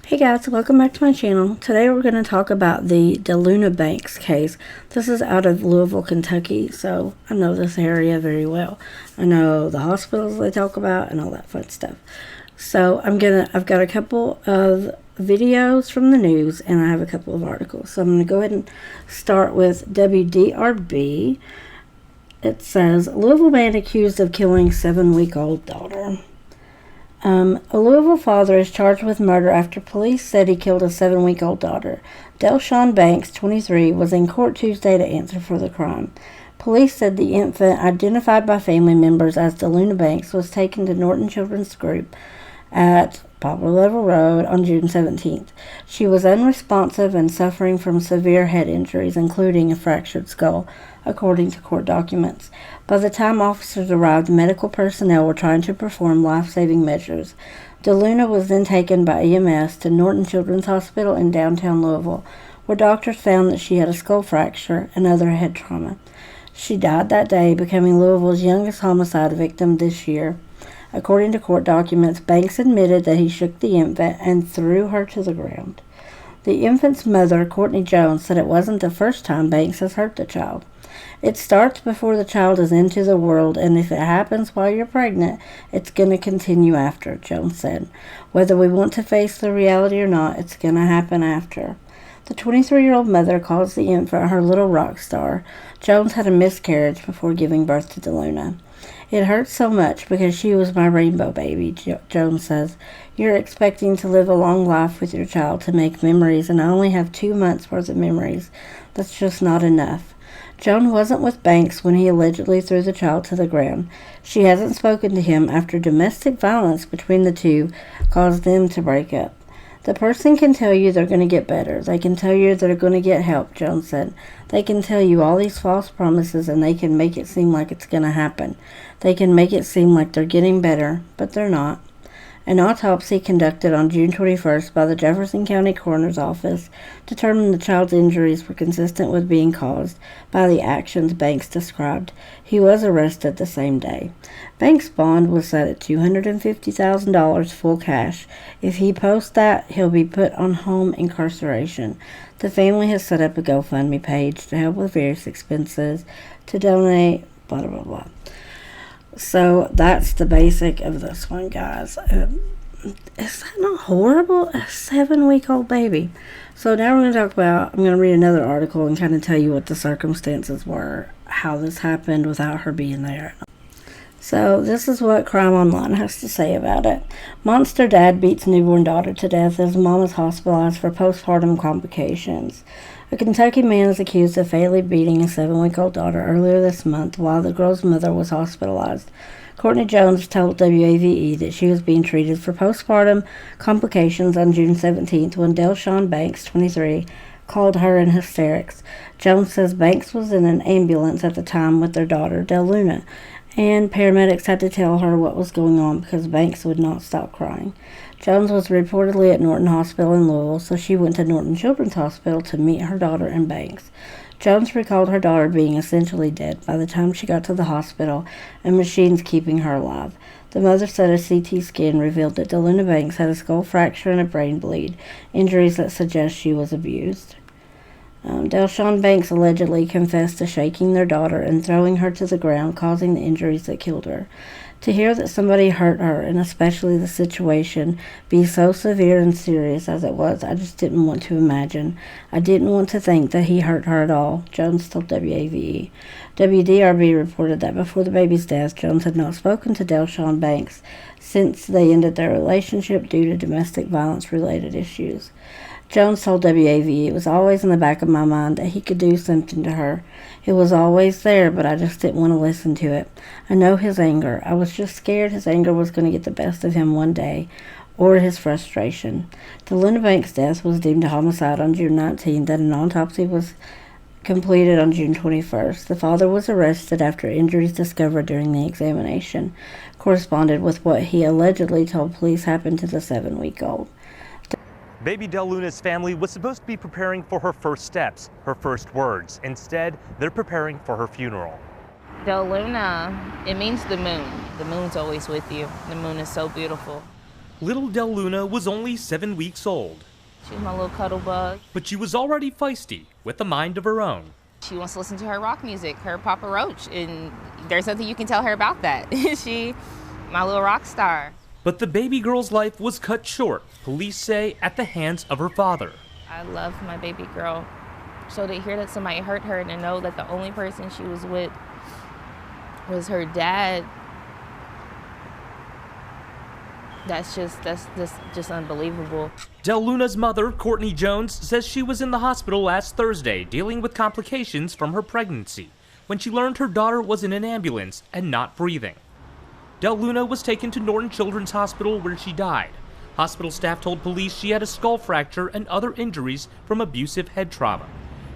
Hey guys, welcome back to my channel. Today we're going to talk about the DeLuna Banks case. This is out of Louisville, Kentucky, so I know this area very well. I know the hospitals they talk about and all that fun stuff. So I've got a couple of videos from the news and I have a couple of articles. So I'm going to go ahead and start with WDRB. It says, Louisville man accused of killing 7-week-old daughter. A Louisville father is charged with murder after police said he killed a 7-week-old daughter. Delshawn Banks, 23, was in court Tuesday to answer for the crime. Police said the infant, identified by family members as DeLuna Banks, was taken to Norton Children's Group at Poplar Level Road on June 17th. She was unresponsive and suffering from severe head injuries, including a fractured skull, according to court documents. By the time officers arrived, medical personnel were trying to perform life-saving measures. DeLuna was then taken by EMS to Norton Children's Hospital in downtown Louisville, where doctors found that she had a skull fracture and other head trauma. She died that day, becoming Louisville's youngest homicide victim this year. According to court documents, Banks admitted that he shook the infant and threw her to the ground. The infant's mother, Courtney Jones, said it wasn't the first time Banks has hurt the child. It starts before the child is into the world, and if it happens while you're pregnant, it's going to continue after, Jones said. Whether we want to face the reality or not, it's going to happen after. The 23-year-old mother calls the infant her little rock star. Jones had a miscarriage before giving birth to DeLuna. It hurts so much because she was my rainbow baby, Jones says. You're expecting to live a long life with your child, to make memories, and I only have 2 months worth of memories. That's just not enough. Joan wasn't with Banks when he allegedly threw the child to the ground. She hasn't spoken to him after domestic violence between the two caused them to break up. The person can tell you they're going to get better. They can tell you they're going to get help, Jones said. They can tell you all these false promises and they can make it seem like it's going to happen. They can make it seem like they're getting better, but they're not. An autopsy conducted on June 21st by the Jefferson County Coroner's Office determined the child's injuries were consistent with being caused by the actions Banks described. He was arrested the same day. Banks' bond was set at $250,000 full cash. If he posts that, he'll be put on home incarceration. The family has set up a GoFundMe page to help with various expenses, to donate, blah, blah, blah. So that's the basic of this one, guys. Is that not horrible? A 7-week-old baby. So now I'm going to read another article and kind of tell you what the circumstances were, how this happened without her being there. So this is what Crime Online has to say about it. Monster dad beats newborn daughter to death as mom is hospitalized for postpartum complications. A Kentucky man is accused of fatally beating a 7-week-old daughter earlier this month while the girl's mother was hospitalized. Courtney Jones told WAVE that she was being treated for postpartum complications on June 17th when Delshawn Banks, 23, called her in hysterics. Jones says Banks was in an ambulance at the time with their daughter, DeLuna, and paramedics had to tell her what was going on because Banks would not stop crying. Jones was reportedly at Norton Hospital in Louisville, so she went to Norton Children's Hospital to meet her daughter and Banks. Jones recalled her daughter being essentially dead by the time she got to the hospital and machines keeping her alive. The mother said a CT scan revealed that DeLuna Banks had a skull fracture and a brain bleed, injuries that suggest she was abused. Delshawn Banks allegedly confessed to shaking their daughter and throwing her to the ground, causing the injuries that killed her. To hear that somebody hurt her, and especially the situation, be so severe and serious as it was, I just didn't want to imagine. I didn't want to think that he hurt her at all, Jones told WAVE. WDRB reported that before the baby's death, Jones had not spoken to Delshawn Banks since they ended their relationship due to domestic violence-related issues. Jones told WAVE it was always in the back of my mind that he could do something to her. It was always there, but I just didn't want to listen to it. I know his anger. I was just scared his anger was going to get the best of him one day, or his frustration. DeLuna Banks' death was deemed a homicide on June 19th, and an autopsy was completed on June 21st. The father was arrested after injuries discovered during the examination corresponded with what he allegedly told police happened to the 7-week-old. Baby DeLuna's family was supposed to be preparing for her first steps, her first words. Instead, they're preparing for her funeral. DeLuna, it means the moon. The moon's always with you. The moon is so beautiful. Little Del Luna was only 7 weeks old. She's my little cuddle bug. But she was already feisty, with a mind of her own. She wants to listen to her rock music, her Papa Roach, and there's nothing you can tell her about that. She, my little rock star. But the baby girl's life was cut short, police say, at the hands of her father. I love my baby girl. So to hear that somebody hurt her and to know that the only person she was with was her dad, that's just unbelievable. Del Luna's mother, Courtney Jones, says she was in the hospital last Thursday dealing with complications from her pregnancy when she learned her daughter was in an ambulance and not breathing. Del Luna was taken to Norton Children's Hospital where she died. Hospital staff told police she had a skull fracture and other injuries from abusive head trauma.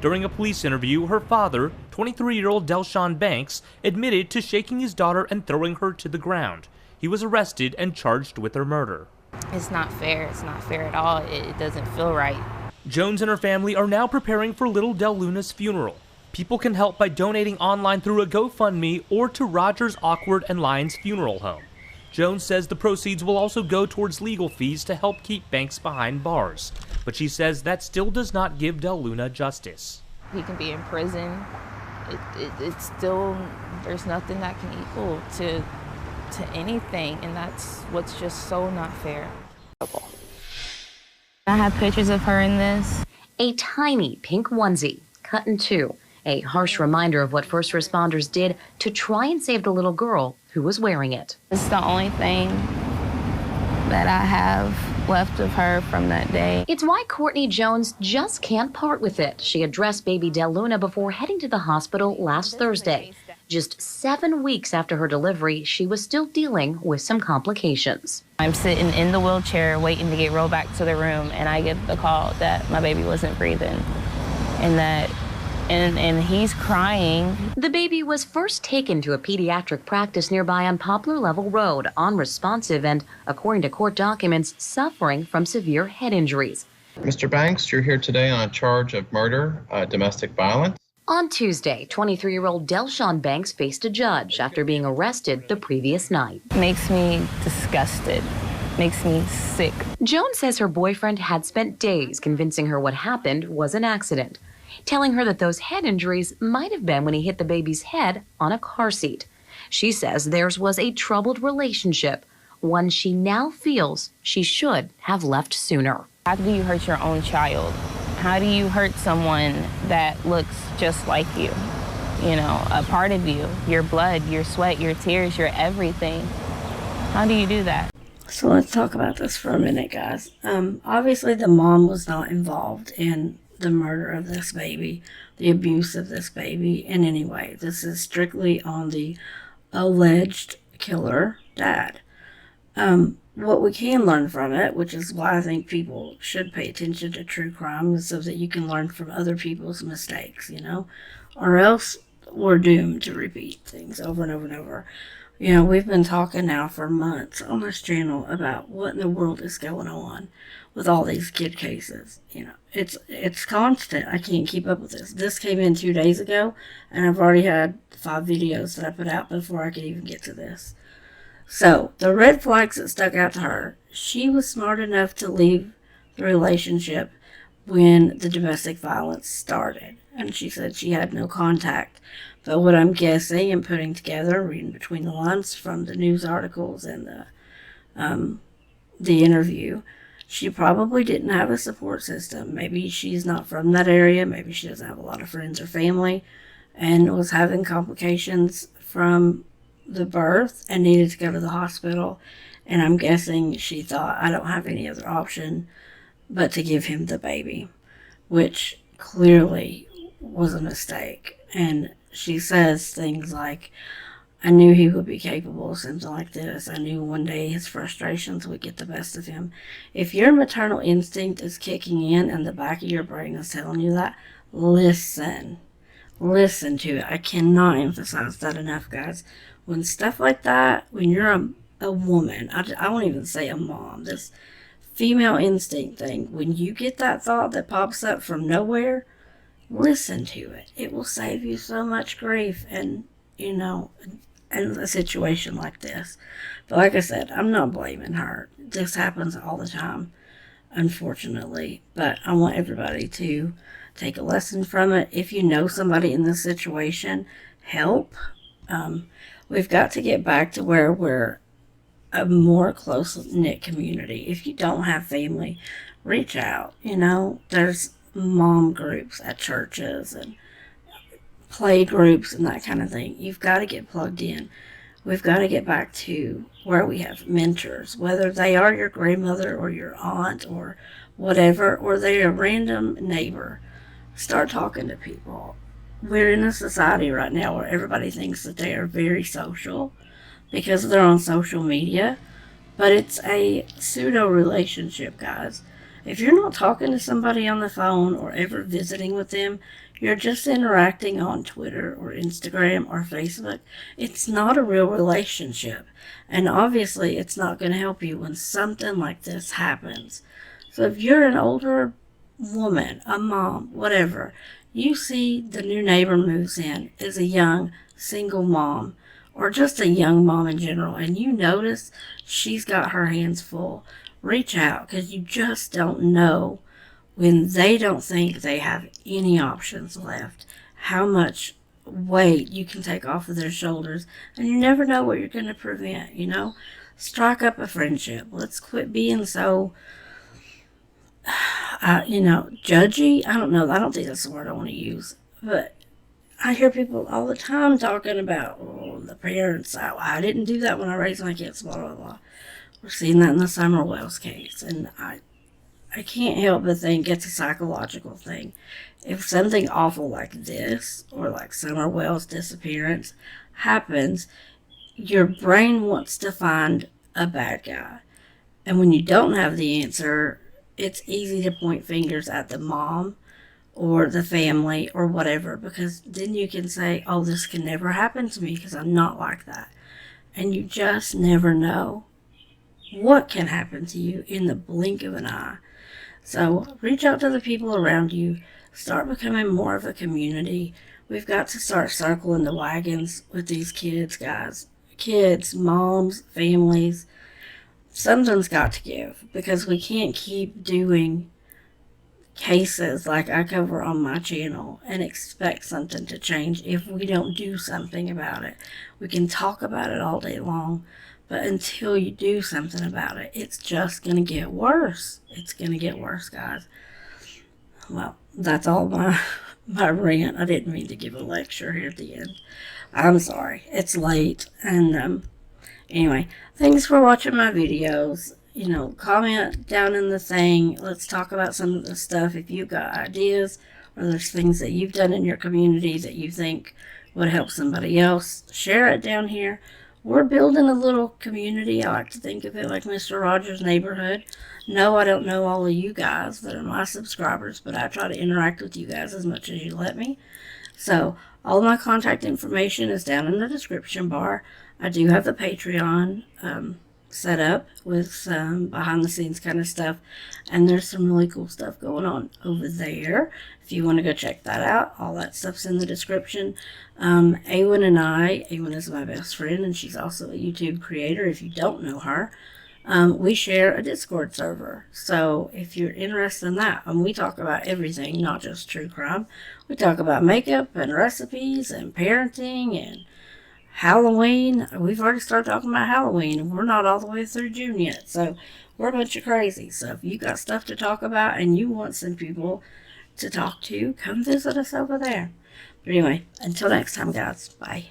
During a police interview, her father, 23-year-old Delshawn Banks, admitted to shaking his daughter and throwing her to the ground. He was arrested and charged with her murder. It's not fair. It's not fair at all. It doesn't feel right. Jones and her family are now preparing for little Del Luna's funeral. People can help by donating online through a GoFundMe or to Rogers, Awkward, and Lyons Funeral Home. Jones says the proceeds will also go towards legal fees to help keep Banks behind bars. But she says that still does not give Del Luna justice. He can be in prison. It's still, there's nothing that can equal to anything, and that's what's just so not fair. I have pictures of her in this. A tiny pink onesie, cut in two. A harsh reminder of what first responders did to try and save the little girl who was wearing it. It's the only thing that I have left of her from that day. It's why Courtney Jones just can't part with it. She addressed baby Del Luna before heading to the hospital last Thursday. Just 7 weeks after her delivery, she was still dealing with some complications. I'm sitting in the wheelchair waiting to get rolled back to the room, and I get the call that my baby wasn't breathing and he's crying. The baby was first taken to a pediatric practice nearby on Poplar Level Road, unresponsive and, according to court documents, suffering from severe head injuries. Mr. Banks, you're here today on a charge of murder, domestic violence. On Tuesday, 23-year-old Delshawn Banks faced a judge after being arrested the previous night. Makes me disgusted. Makes me sick. Jones says her boyfriend had spent days convincing her what happened was an accident, telling her that those head injuries might have been when he hit the baby's head on a car seat. She says theirs was a troubled relationship, one she now feels she should have left sooner. How do you hurt your own child? How do you hurt someone that looks just like you? You know, a part of you, your blood, your sweat, your tears, your everything. How do you do that? So let's talk about this for a minute, guys. Obviously, the mom was not involved in the murder of this baby, the abuse of this baby in any way. This is strictly on the alleged killer dad. What we can learn from it, which is why I think people should pay attention to true crime, is so that you can learn from other people's mistakes, you know, or else we're doomed to repeat things over and over and over. You know, we've been talking now for months on this channel about what in the world is going on with all these kid cases. You know, it's constant. I can't keep up with this. This came in 2 days ago, and I've already had 5 videos that I put out before I could even get to this. So, the red flags that stuck out to her, she was smart enough to leave the relationship when the domestic violence started. And she said she had no contact. But what I'm guessing and putting together, reading between the lines from the news articles and the interview, she probably didn't have a support system. Maybe she's not from that area. Maybe she doesn't have a lot of friends or family and was having complications from the birth and needed to go to the hospital. And I'm guessing she thought, I don't have any other option but to give him the baby, which clearly was a mistake. And she says things like, I knew he would be capable of something like this. I knew one day his frustrations would get the best of him. If your maternal instinct is kicking in and the back of your brain is telling you that, listen to it. I cannot emphasize that enough, guys. When stuff like that, when you're a woman, I won't even say a mom, this female instinct thing, when you get that thought that pops up from nowhere, listen to it. It will save you so much grief and, you know, in a situation like this. But like I said, I'm not blaming her. This happens all the time, unfortunately. But I want everybody to take a lesson from it. If you know somebody in this situation, help. We've got to get back to where we're a more close-knit community. If you don't have family, reach out. There's mom groups at churches and play groups and that kind of thing. You've got to get plugged in. We've got to get back to where we have mentors, whether they are your grandmother or your aunt or whatever, or they're a random neighbor. Start talking to people. We're in a society right now where everybody thinks that they are very social because they're on social media, but it's a pseudo relationship, guys. If you're not talking to somebody on the phone or ever visiting with them, you're just interacting on Twitter or Instagram or Facebook. It's not a real relationship. And obviously, it's not going to help you when something like this happens. So if you're an older woman, a mom, whatever, you see the new neighbor moves in as a young single mom or just a young mom in general, and you notice she's got her hands full, reach out, because you just don't know when they don't think they have any options left, how much weight you can take off of their shoulders, and you never know what you're going to prevent, Strike up a friendship. Let's quit being so, judgy. I don't know. I don't think that's the word I want to use, but I hear people all the time talking about, the parents, I didn't do that when I raised my kids, blah, blah, blah. We're seeing that in the Summer Wells case, and I can't help but think it's a psychological thing. If something awful like this, or like Summer Wells' disappearance, happens, your brain wants to find a bad guy. And when you don't have the answer, it's easy to point fingers at the mom or the family or whatever, because then you can say, this can never happen to me because I'm not like that. And you just never know what can happen to you in the blink of an eye. So reach out to the people around you. Start becoming more of a community. We've got to start circling the wagons with these kids, guys. Kids, moms, families. Something's got to give, because we can't keep doing cases like I cover on my channel and expect something to change if we don't do something about it. We can talk about it all day long, but until you do something about it, it's just going to get worse. It's going to get worse, guys. Well, that's all my rant. I didn't mean to give a lecture here at the end. I'm sorry. It's late. And anyway, thanks for watching my videos. Comment down in the thing. Let's talk about some of the stuff. If you've got ideas or there's things that you've done in your community that you think would help somebody else, share it down here. We're building a little community. I like to think of it like Mr. Rogers' Neighborhood. No, I don't know all of you guys that are my subscribers, but I try to interact with you guys as much as you let me. So all my contact information is down in the description bar. I do have the Patreon set up with some behind the scenes kind of stuff, and there's some really cool stuff going on over there if you want to go check that out. All that stuff's in the description. Awen is my best friend, and she's also a YouTube creator if you don't know her. We share a Discord server, so if you're interested in that, and we talk about everything, not just true crime. We talk about makeup and recipes and parenting and Halloween. We've already started talking about Halloween, and we're not all the way through June yet, so we're a bunch of crazy. So if you got stuff to talk about and you want some people to talk to, come visit us over there. But anyway, until next time, guys, bye.